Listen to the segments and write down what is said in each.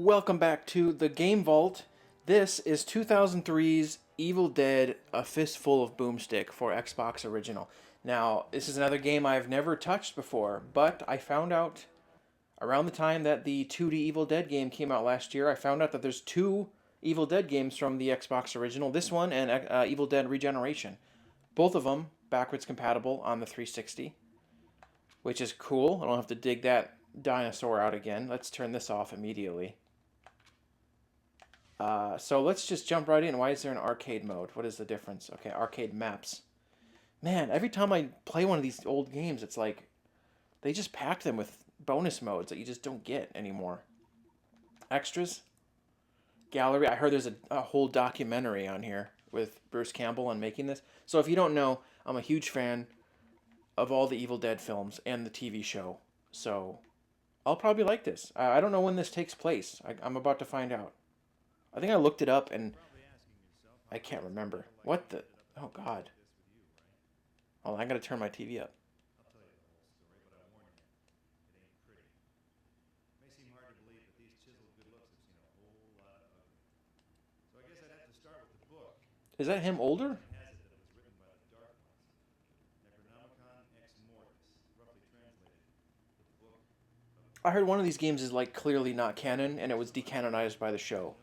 Welcome back to the Game Vault. This is 2003's Evil Dead: A Fistful of Boomstick for Xbox Original. Now, this is another game I've never touched before, but I found out around the time that the 2D Evil Dead game came out last year, I found out that there's two Evil Dead games from the Xbox Original, this one and Evil Dead Regeneration. Both of them backwards compatible on the 360, which is cool. I don't have to dig that dinosaur out again. Let's turn this off immediately. So let's just jump right in. Why is there an arcade mode? What is the difference? Okay, arcade maps. Man, every time I play one of these old games, it's like they just packed them with bonus modes that you just don't get anymore. Extras? Gallery. I heard there's a whole documentary on here with Bruce Campbell on making this. So if you don't know, I'm a huge fan of all the Evil Dead films and the TV show. So I'll probably like this. I don't know when this takes place. I'm about to find out. I think I looked it up and I can't remember. What the? Oh, God. Oh, I gotta turn my TV up. Is that him older? I heard one of these games is like clearly not canon and it was decanonized by the show.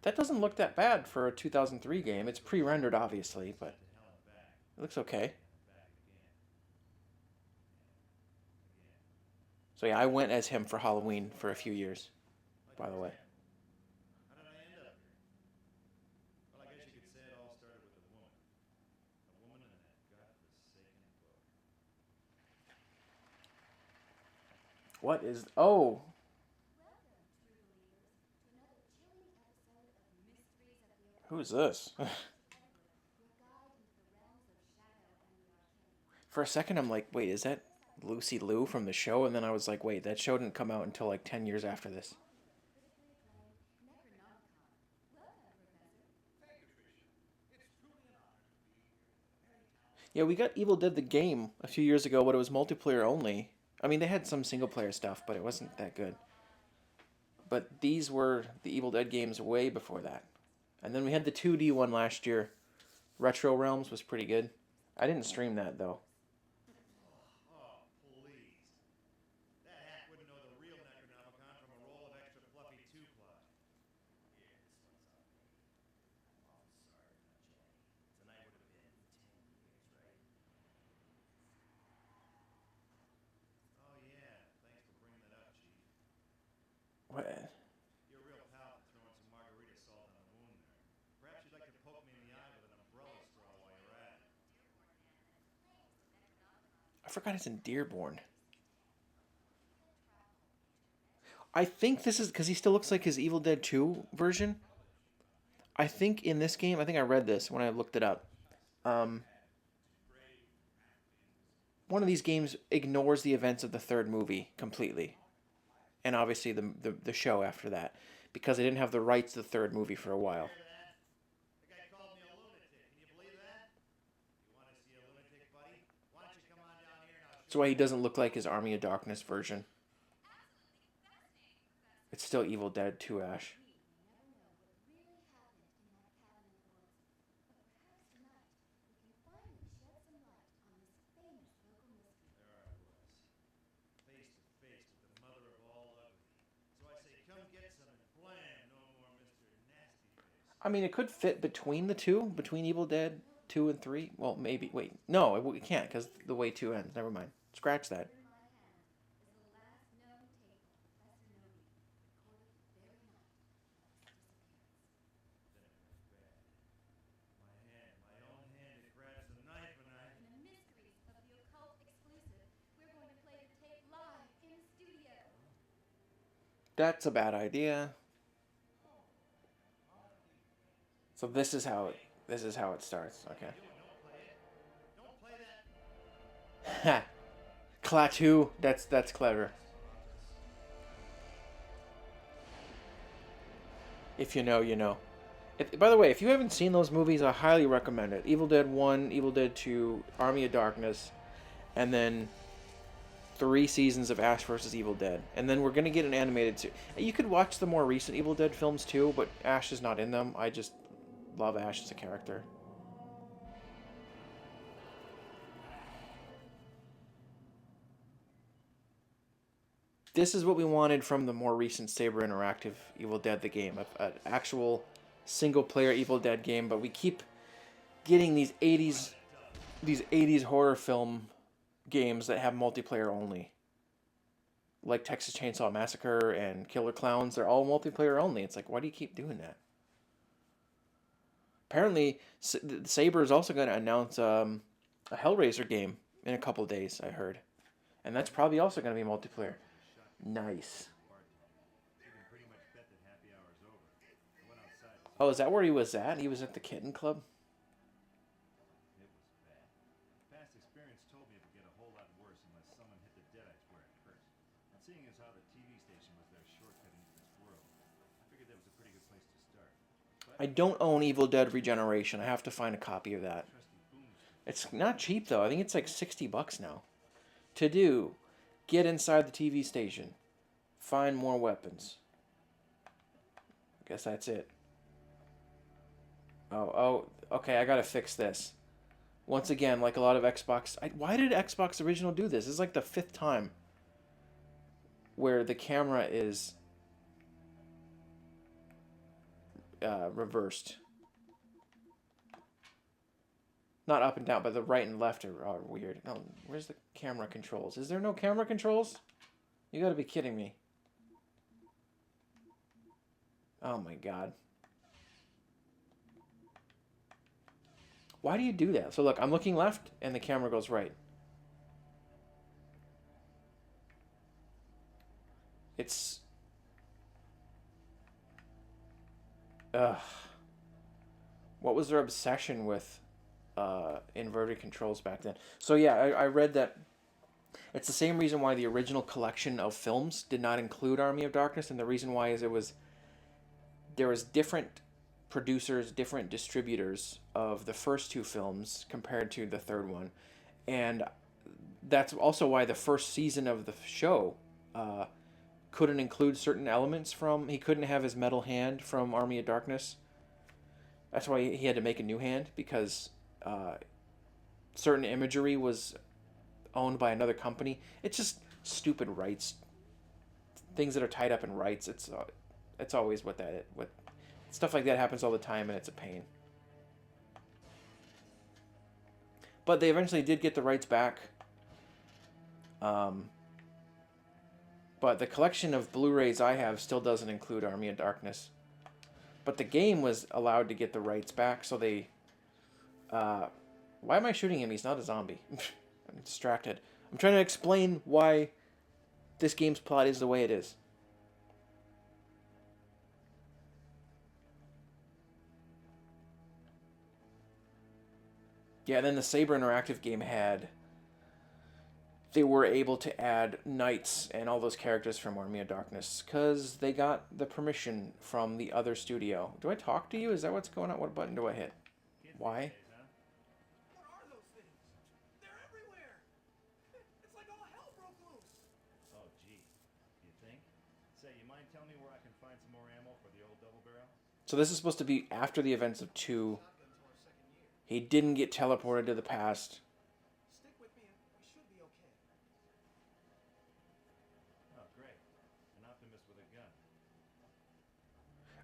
That doesn't look that bad for a 2003 game. It's pre-rendered, obviously, but it looks okay. So yeah, I went as him for Halloween for a few years, by the way. What is... Oh! Who is this? For a second, I'm like, wait, is that Lucy Liu from the show? And then I was like, wait, that show didn't come out until like 10 years after this. Yeah, we got Evil Dead the game a few years ago, but it was multiplayer only. I mean, they had some single player stuff, but it wasn't that good. But these were the Evil Dead games way before that. And then we had the 2D one last year. Retro Realms was pretty good. I didn't stream that, though. What? I forgot it's in Dearborn. I think this is because he still looks like his Evil Dead 2 version. I think in this game, I think I read this when I looked it up. Um, one of these games ignores the events of the third movie completely, and obviously the show after that, because they didn't have the rights to the third movie for a while. That's why he doesn't look like his Army of Darkness version. It's still Evil Dead 2 Ash. I mean, it could fit between the two, between Evil Dead 2 and 3. Well, maybe. Wait. No, it can't because the way 2 ends. Never mind. Scratch that. That's a bad idea. So this is how it starts. Okay. Ha. Klaatu. That's clever. If you know, you know. By the way, if you haven't seen those movies, I highly recommend it. Evil Dead 1, Evil Dead 2, Army of Darkness. and then 3 seasons of Ash vs. Evil Dead, and then we're gonna get an animated series. You could watch the more recent Evil Dead films too, but Ash is not in them. I just love Ash as a character. This is what we wanted from the more recent Saber Interactive Evil Dead the game, an actual single-player Evil Dead game. But we keep getting these 80s horror film games that have multiplayer only, like Texas Chainsaw Massacre and Killer Clowns. They're all multiplayer only. It's like, why do you keep doing that? Apparently, Saber is also going to announce a Hellraiser game in a couple days, I heard, and that's probably also going to be multiplayer. Nice. Oh, is that where he was at? He was at the Kitten Club? Past experience told me it would get a whole lot worse unless someone hit the deadites where it hurts. And seeing as how the TV station was their shortcut into this world, I figured that was a pretty good place to start. I don't own Evil Dead Regeneration. I have to find a copy of that. It's not cheap though. I think it's like $60 now. To do, get inside the TV station, find more weapons. I guess that's it. Oh, okay, I gotta fix this. Once again, like a lot of Xbox... why did Xbox Original do this? This is like the 5th time where the camera is reversed. Not up and down, but the right and left are weird. No, where's the camera controls? Is there no camera controls? You gotta be kidding me. Oh my god. Why do you do that? So look, I'm looking left and the camera goes right. It's... ugh. What was their obsession with inverted controls back then? So yeah, I read that it's the same reason why the original collection of films did not include Army of Darkness, and the reason why is there was different producers, different distributors of the first 2 films compared to the third one, and that's also why the first season of the show couldn't include certain elements from... he couldn't have his metal hand from Army of Darkness. That's why he had to make a new hand, because certain imagery was owned by another company. It's just stupid rights, things that are tied up in rights. It's always what stuff like that happens all the time, and it's a pain. But they eventually did get the rights back. But the collection of Blu-rays I have still doesn't include Army of Darkness. But the game was allowed to get the rights back, so they... why am I shooting him? He's not a zombie. I'm distracted. I'm trying to explain why this game's plot is the way it is. Yeah, then the Saber Interactive game had... they were able to add knights and all those characters from Army of Darkness because they got the permission from the other studio. Do I talk to you? Is that what's going on? What button do I hit? Why? What are those things? They're everywhere. It's like all hell broke loose. Oh, gee. You think? Say, you mind telling me where I can find some more ammo for the old double barrel? So this is supposed to be after the events of 2. He didn't get teleported to the past. Stick with me and we should be okay. Oh, great. An optimist with a gun.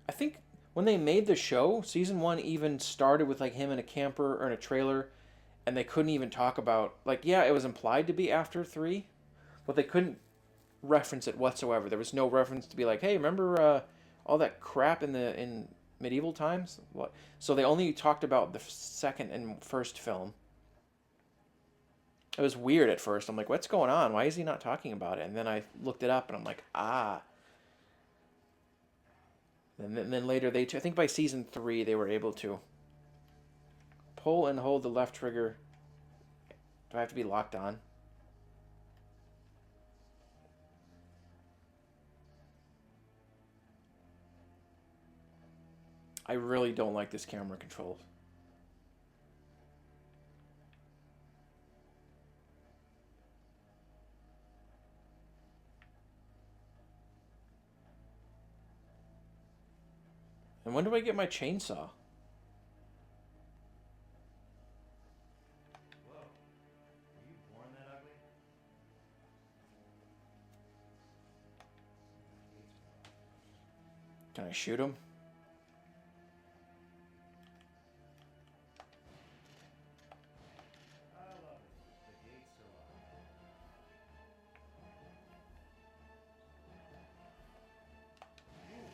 I think when they made the show, season 1 even started with like him in a camper or in a trailer, and they couldn't even talk about, like, yeah, it was implied to be after 3, but they couldn't reference it whatsoever. There was no reference to be like, hey, remember all that crap in medieval times? What? So they only talked about the second and first film. It was weird at first. I'm like, what's going on? Why is he not talking about it? And then I looked it up and I'm like, ah. And then later I think by season 3 they were able to pull and hold the left trigger. Do I have to be locked on? I really don't like this camera control. And when do I get my chainsaw? Whoa. Were you born that ugly? Can I shoot him? I love it. The gates are locked. Ooh,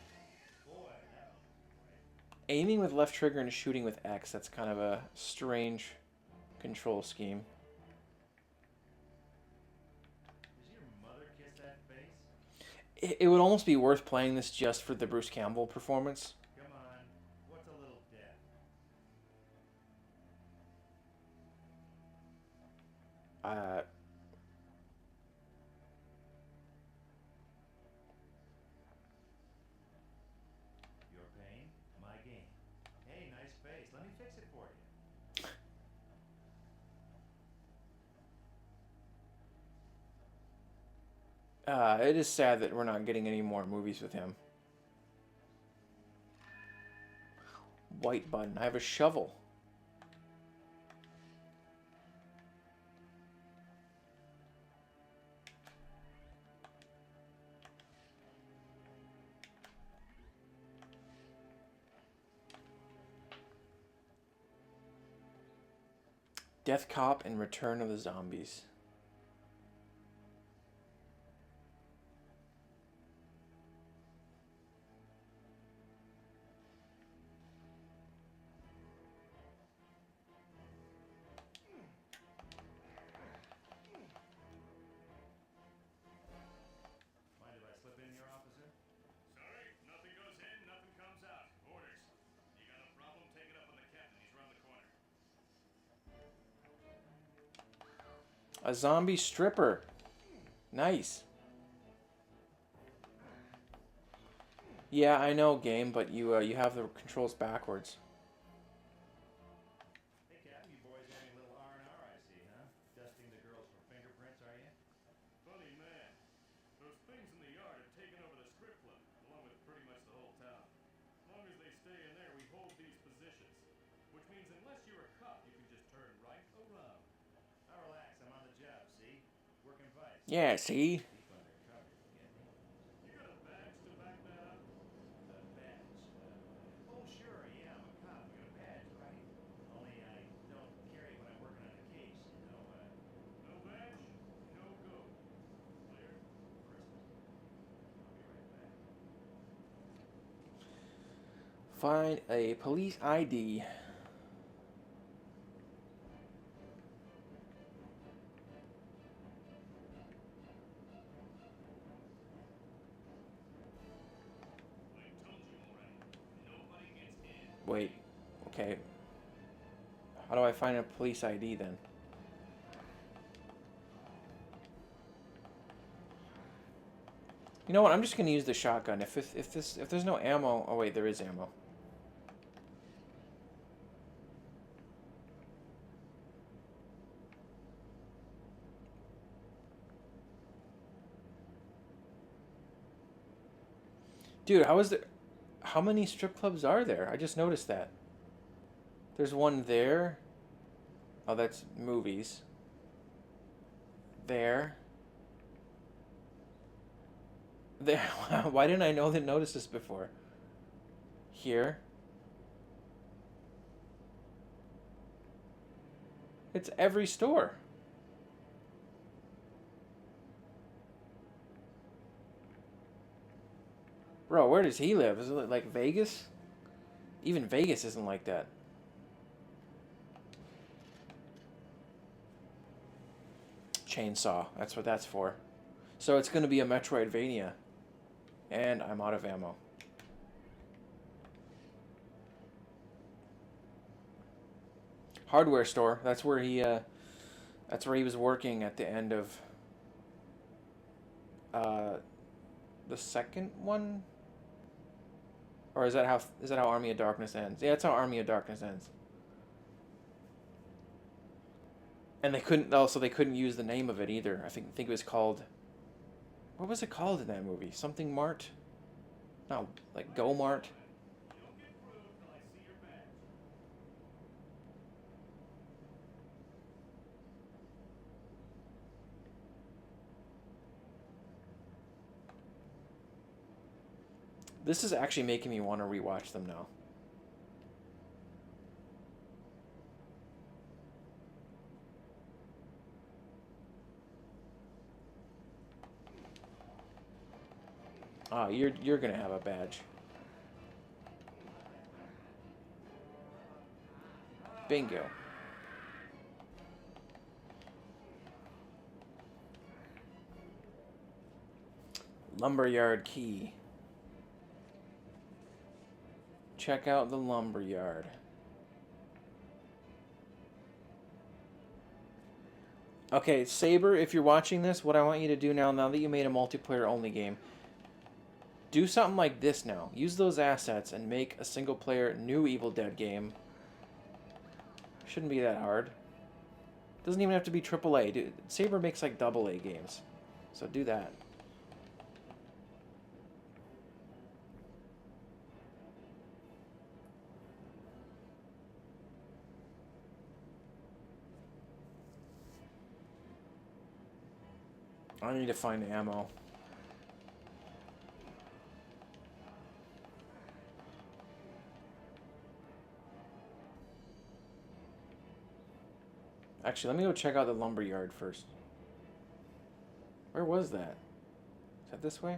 boy, that was right. Aiming with left trigger and shooting with X. That's kind of a strange control scheme. Does your mother kiss that face? It would almost be worth playing this just for the Bruce Campbell performance. Come on. What's a little death? Your pain, my gain. Hey, nice face. Let me fix it for you. It is sad that we're not getting any more movies with him. White button. I have a shovel. Death Cop and Return of the Zombies. Mind if I slip in here, officer? Sorry, nothing goes in, nothing comes out. Orders. You got a problem? Take it up on the captain. He's around the corner. A zombie stripper. Nice. Yeah, I know, game, but you have the controls backwards. Hey, Captain, you boys having a little R&R, I see, huh? Dusting the girls for fingerprints, are you? Funny man. Those things in the yard have taken over the strip club, along with pretty much the whole town. As long as they stay in there, we hold these positions. Which means unless you're a cop, you can just turn right around. Now relax, I'm on the job, see? Working vice. Yeah, see? Deep undercover, you get me? You got a badge to back that up? A badge. Oh, sure, yeah, I'm a cop. I got a badge, right? Only I don't carry it when I'm working on a case, you know? No badge? No go. Clear? Crystal. I'll be right back. Find a police ID. I told you already. Nobody gets in. Wait. Okay. How do I find a police ID then? You know what? I'm just gonna use the shotgun. If there's no ammo. Oh wait, there is ammo. Dude, how is there? How many strip clubs are there? I just noticed that. There's one there. Oh, that's movies. There. There. Why didn't I notice this before? Here. It's every store. Bro, where does he live? Is it like Vegas? Even Vegas isn't like that. Chainsaw. That's what that's for. So it's going to be a Metroidvania. And I'm out of ammo. Hardware store. That's where he was working at the end of the second one? Or is that how Army of Darkness ends? Yeah, that's how Army of Darkness ends. And they couldn't use the name of it either. I think it was called. What was it called in that movie? Something Mart? No, like Go Mart. You don't get This is actually making me want to rewatch them now. Ah, you're gonna have a badge. Bingo. Lumberyard key. Check out the lumberyard. Okay, Saber, if you're watching this, what I want you to do now that you made a multiplayer only game, do something like this now. Use those assets and make a single player new Evil Dead game. Shouldn't be that hard. Doesn't even have to be AAA. Dude, Saber makes like AA games. So do that. I need to find ammo. Actually, let me go check out the lumberyard first. Where was that? Is that this way?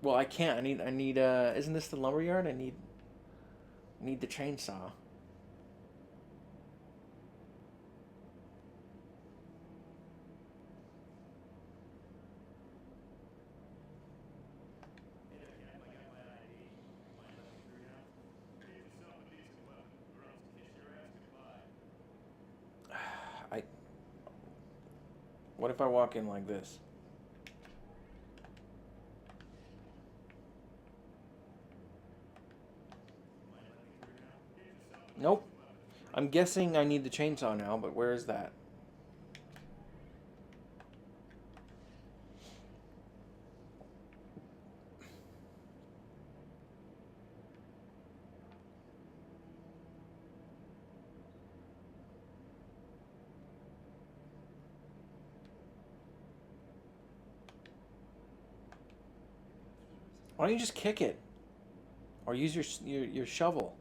Well, I can't. I need isn't this the lumberyard? I need the chainsaw. I What if I walk in like this? Nope. I'm guessing I need the chainsaw now, but where is that? Why don't you just kick it? Or use your shovel?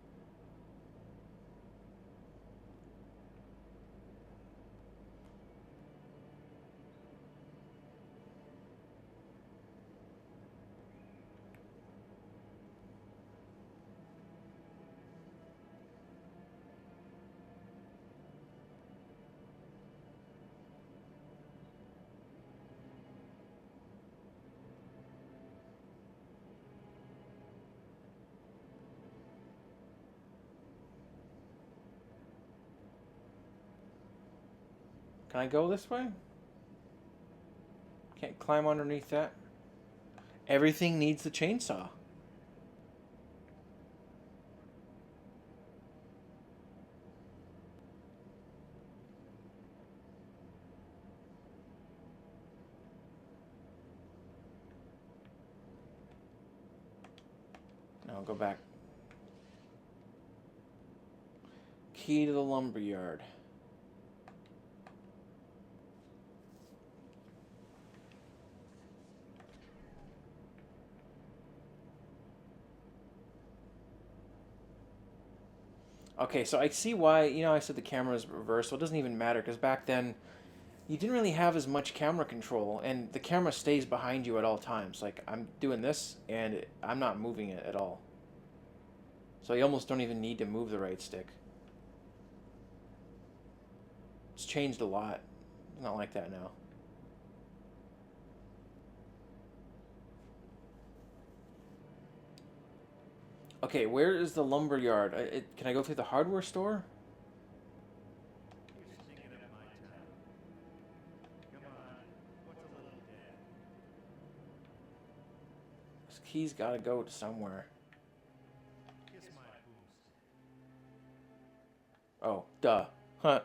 Can I go this way? Can't climb underneath that. Everything needs the chainsaw. Now go back. Key to the lumberyard. Okay, so I see why, I said the camera is reversed, so it doesn't even matter, because back then, you didn't really have as much camera control, and the camera stays behind you at all times. Like, I'm doing this, and I'm not moving it at all. So you almost don't even need to move the right stick. It's changed a lot. It's not like that now. Okay, where is the lumberyard? Can I go through the hardware store? This key's gotta go to somewhere. Oh, duh. Huh.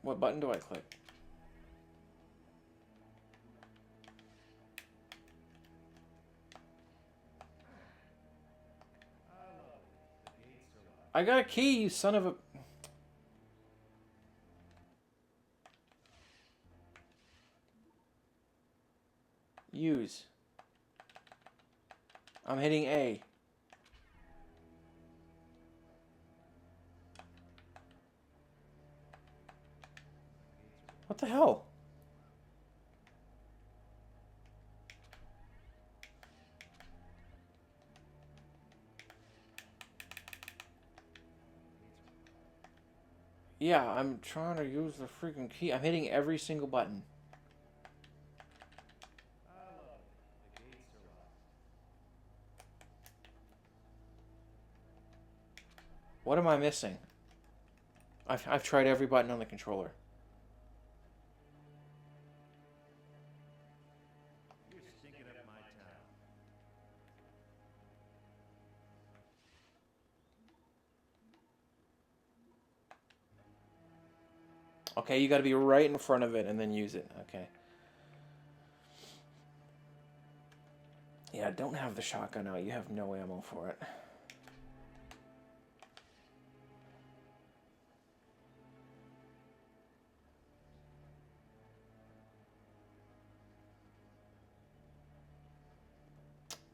What button do I click? I got a key, you son of a... Use. I'm hitting A. What the hell? Yeah, I'm trying to use the freaking key. I'm hitting every single button. What am I missing? I've tried every button on the controller. You're stinking up my town. Okay, you got to be right in front of it and then use it. Okay. Yeah, don't have the shotgun out. You have no ammo for it.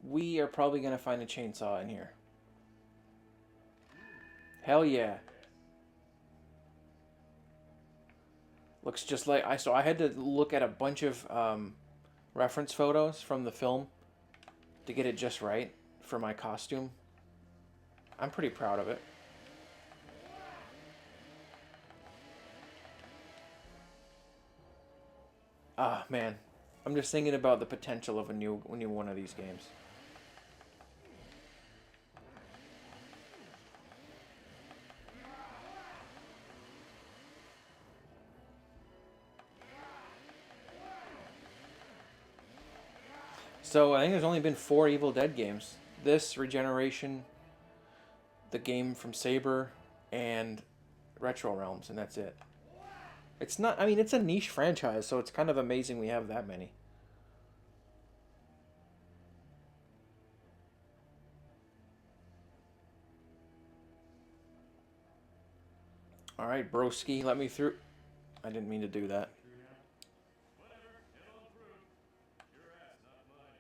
We are probably going to find a chainsaw in here. Hell yeah. Looks just like... So I had to look at a bunch of reference photos from the film to get it just right for my costume. I'm pretty proud of it. Ah, man. I'm just thinking about the potential of a new one of these games. So I think there's only been 4 Evil Dead games. This, Regeneration, the game from Saber, and Retro Realms, and that's it. It's not, I mean, it's a niche franchise, so it's kind of amazing we have that many. Alright, broski, let me through. I didn't mean to do that. Whatever, get on through. Your ass, not mine.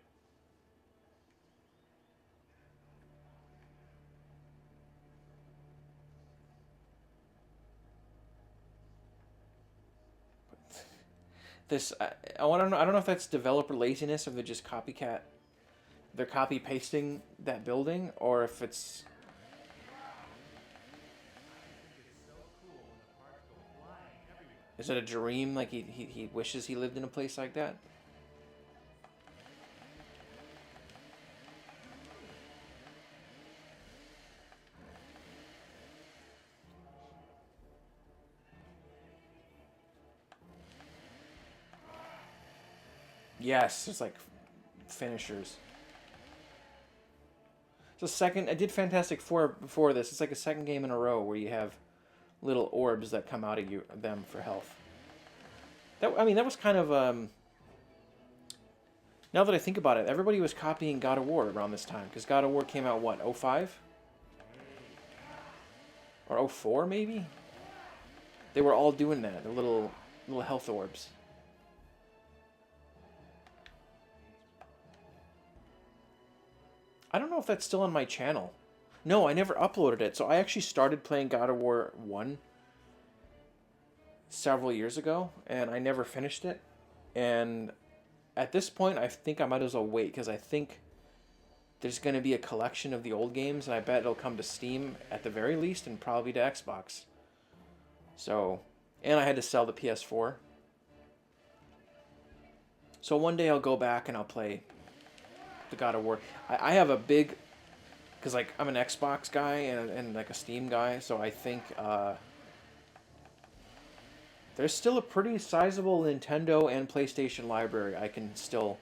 This, I want to know, I don't know if that's developer laziness, or they're just they're copy pasting that building, or if it's... Is it a dream, like he wishes he lived in a place like that? Yes, it's like finishers. It's a second... I did Fantastic Four before this. It's like a second game in a row where you have little orbs that come out of them for health. I mean, that was kind of... now that I think about it, everybody was copying God of War around this time. Because God of War came out, what, 05? Or 04, maybe? They were all doing that. The little health orbs. I don't know if that's still on my channel. No, I never uploaded it. So I actually started playing God of War 1 several years ago, and I never finished it. And at this point, I think I might as well wait, because I think there's going to be a collection of the old games, and I bet it'll come to Steam at the very least, and probably to Xbox. So, and I had to sell the PS4. So one day I'll go back and I'll play the God of War. I have a big, because like I'm an Xbox guy and like a Steam guy, so I think there's still a pretty sizable Nintendo and PlayStation library I can still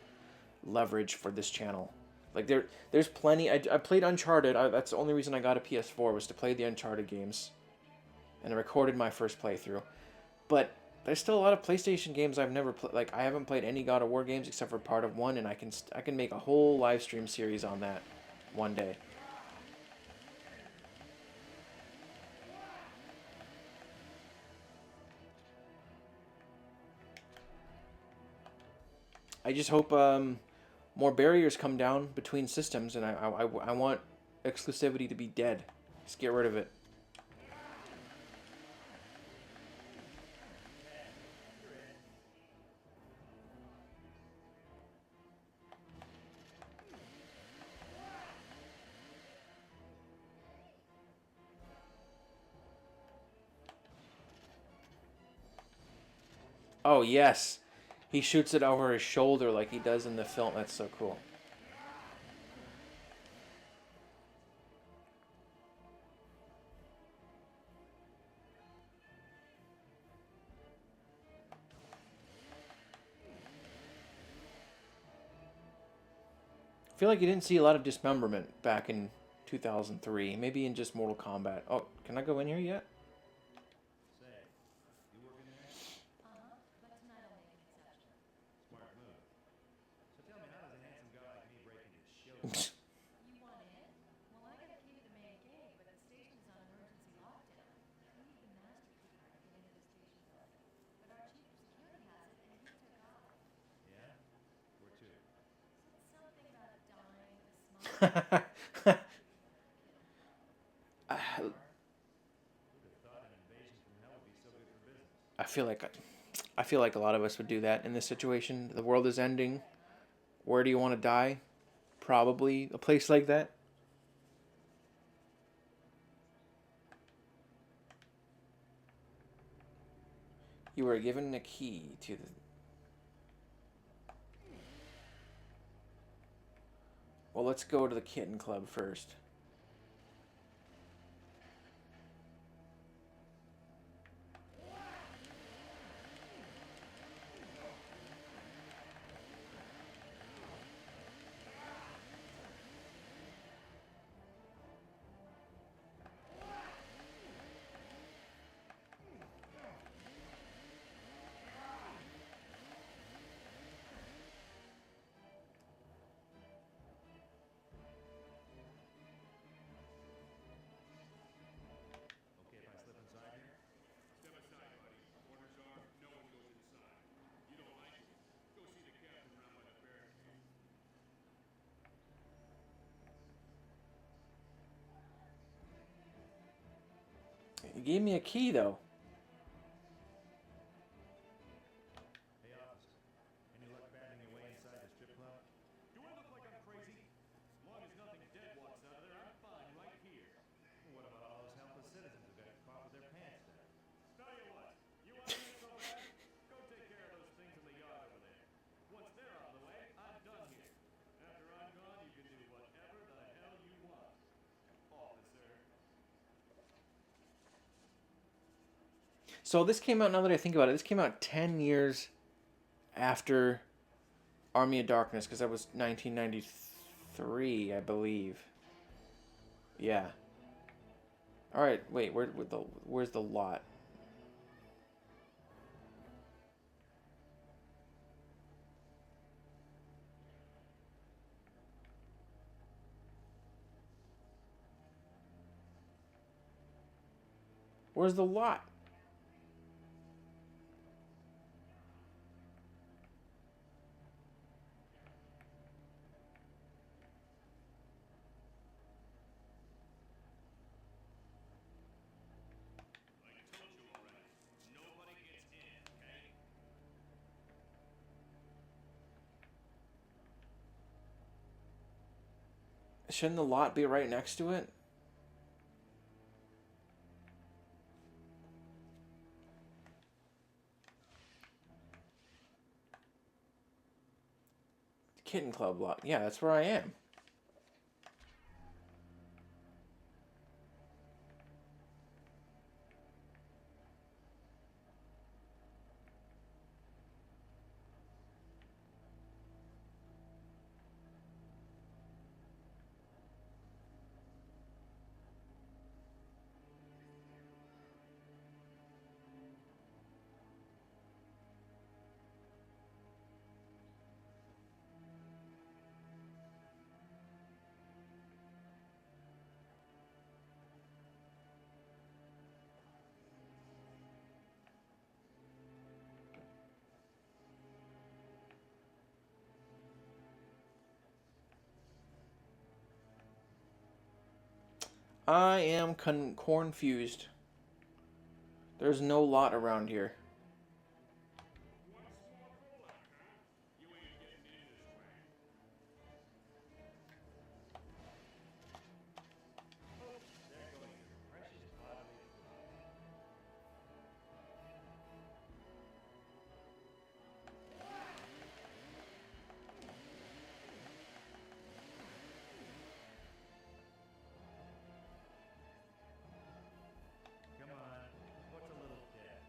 leverage for this channel. Like there's plenty. I played Uncharted. That's the only reason I got a PS4 was to play the Uncharted games, and I recorded my first playthrough. But there's still a lot of PlayStation games I've never played. Like I haven't played any God of War games except for part of 1, and I can make a whole live stream series on that one day. I just hope more barriers come down between systems, and I want exclusivity to be dead. Just get rid of it. Oh, yes. He shoots it over his shoulder like he does in the film. That's so cool. I feel like you didn't see a lot of dismemberment back in 2003. Maybe in just Mortal Kombat. Oh, can I go in here yet? Say, you working there? But tonight I'll make an exception. Smart move. So tell me, how does a handsome guy like me break into show? You want in? Well, I got a key to the main gate, but the station's on emergency lockdown. We need the master key card to get into the station building. But our chief of security has it, and he took off. Yeah? Where to? Said something about dying with a smile. Who'd have thought an invasion from hell would be so good for business? I feel like a lot of us would do that in this situation. The world is ending. Where do you want to die? Probably a place like that. You were given a key to the... Well, let's go to the kitten club first. Okay, if I slip inside here? Step aside, buddy. Orders are, no one goes inside. You don't like it? Go see the captain around by the barricade. You gave me a key, though. Hey, officer. Any luck batting your way inside the strip club? Do I look like I'm crazy? As long as nothing dead walks out of there, I'm fine right here. What about all those helpless citizens who got caught with their pants down? Tell you what, you want to get so bad? Go take care of those things in the yard over there. Once they're out of the way, I'm done here. After I'm gone, you can do whatever the hell you want. Officer. So this came out, now that I think about it, this came out 10 years after Army of Darkness, because that was 1993, I believe. Yeah. All right, wait, where's the lot? Where's the lot? I told you already. Nobody gets in, okay? Shouldn't the lot be right next to it? Kitten Club lot. Yeah, that's where I am. I am cornfused. There's no lot around here. Come on, what's a little debt?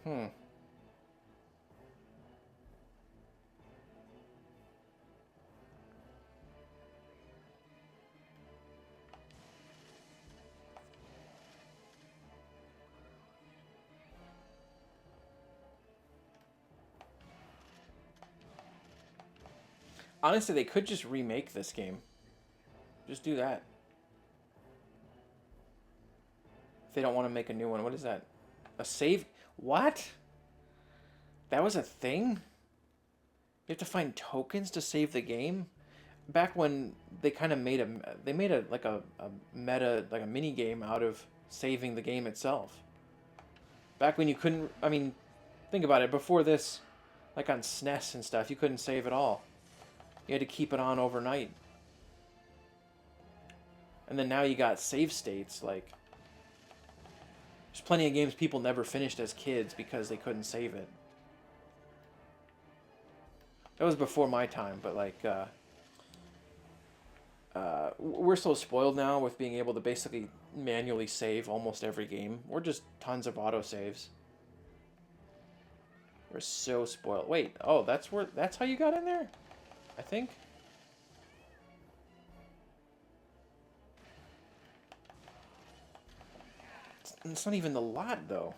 Hmm. Honestly, they could just remake this game. Just do that. If they don't want to make a new one. What is that? A save? What? That was a thing? You have to find tokens to save the game? Back when they kind of made a like a meta, like a mini game out of saving the game itself. Back when you couldn't, I mean, think about it, before this, like on SNES and stuff, you couldn't save at all. You had to keep it on overnight. And then now you got save states, like, there's plenty of games people never finished as kids because they couldn't save it. That was before my time, but like, we're so spoiled now with being able to basically manually save almost every game. We're just tons of autosaves. We're so spoiled. Wait, oh, that's how you got in there? I think. It's not even the lot, though.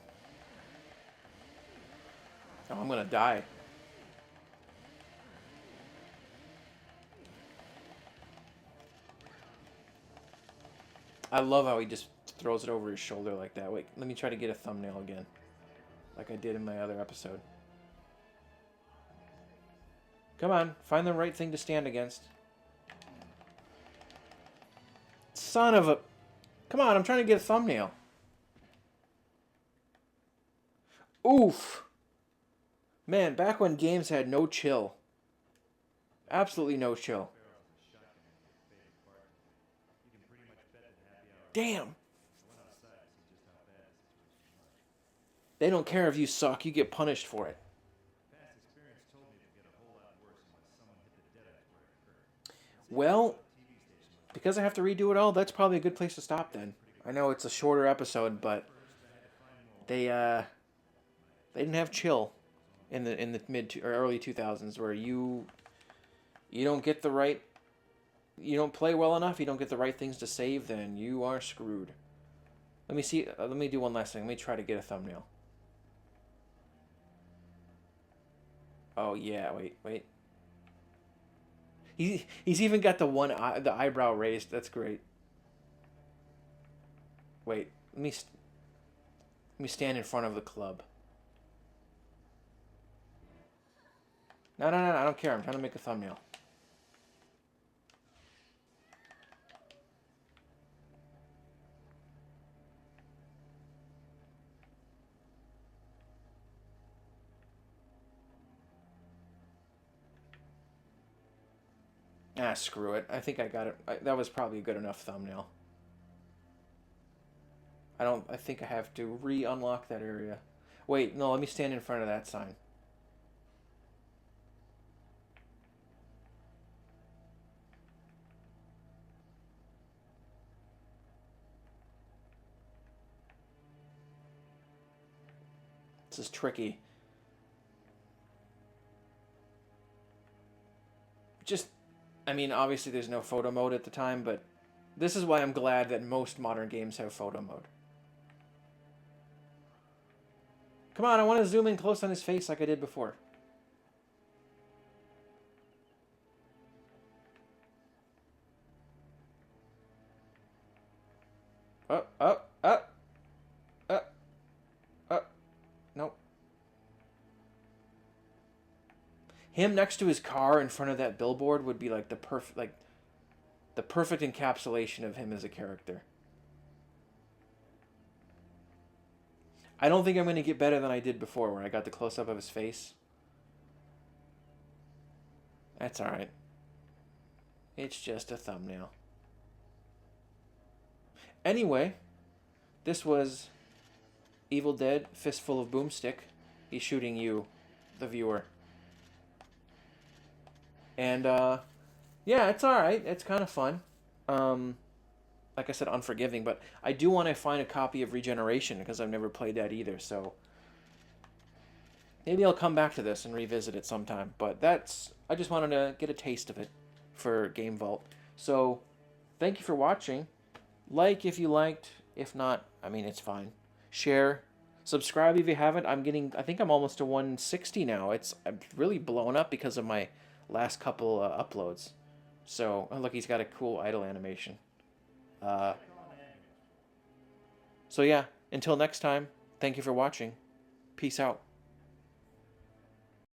Oh, I'm gonna die. I love how he just throws it over his shoulder like that. Wait, let me try to get a thumbnail again. Like I did in my other episode. Come on, find the right thing to stand against. Son of a... Come on, I'm trying to get a thumbnail. Oof. Man, back when games had no chill. Absolutely no chill. Damn. They don't care if you suck, you get punished for it. Past experience told me it would get a whole lot worse unless someone hit the deadites where it occurred. Well, because I have to redo it all, that's probably a good place to stop then. I know it's a shorter episode, but they didn't have chill in the mid to, or early 2000s where you don't get the right, you don't play well enough, you don't get the right things to save, then you are screwed. Let me see, let me do one last thing. Let me try to get a thumbnail. Oh yeah, wait. He's even got the one eye, the eyebrow raised. That's great. Wait, let me stand in front of the club. No, I don't care. I'm trying to make a thumbnail. Ah, screw it. I think I got it. That was probably a good enough thumbnail. I think I have to re-unlock that area. Wait, no, let me stand in front of that sign. This is tricky. Just, I mean, obviously there's no photo mode at the time, but this is why I'm glad that most modern games have photo mode. Come on, I want to zoom in close on his face like I did before. Up. Him next to his car in front of that billboard would be like the perfect encapsulation of him as a character. I don't think I'm going to get better than I did before, where I got the close-up of his face. That's alright. It's just a thumbnail. Anyway, this was Evil Dead, Fistful of Boomstick. He's shooting you, the viewer. And, yeah, it's alright. It's kind of fun. Like I said, unforgiving, but I do want to find a copy of Regeneration because I've never played that either, so maybe I'll come back to this and revisit it sometime. But I just wanted to get a taste of it for Game Vault. So, thank you for watching. Like if you liked. If not, I mean, it's fine. Share. Subscribe if you haven't. I think I'm almost to 160 now. I'm really blown up because of my last couple uploads. So, oh, look, he's got a cool idle animation. So yeah, until next time, thank you for watching. Peace out.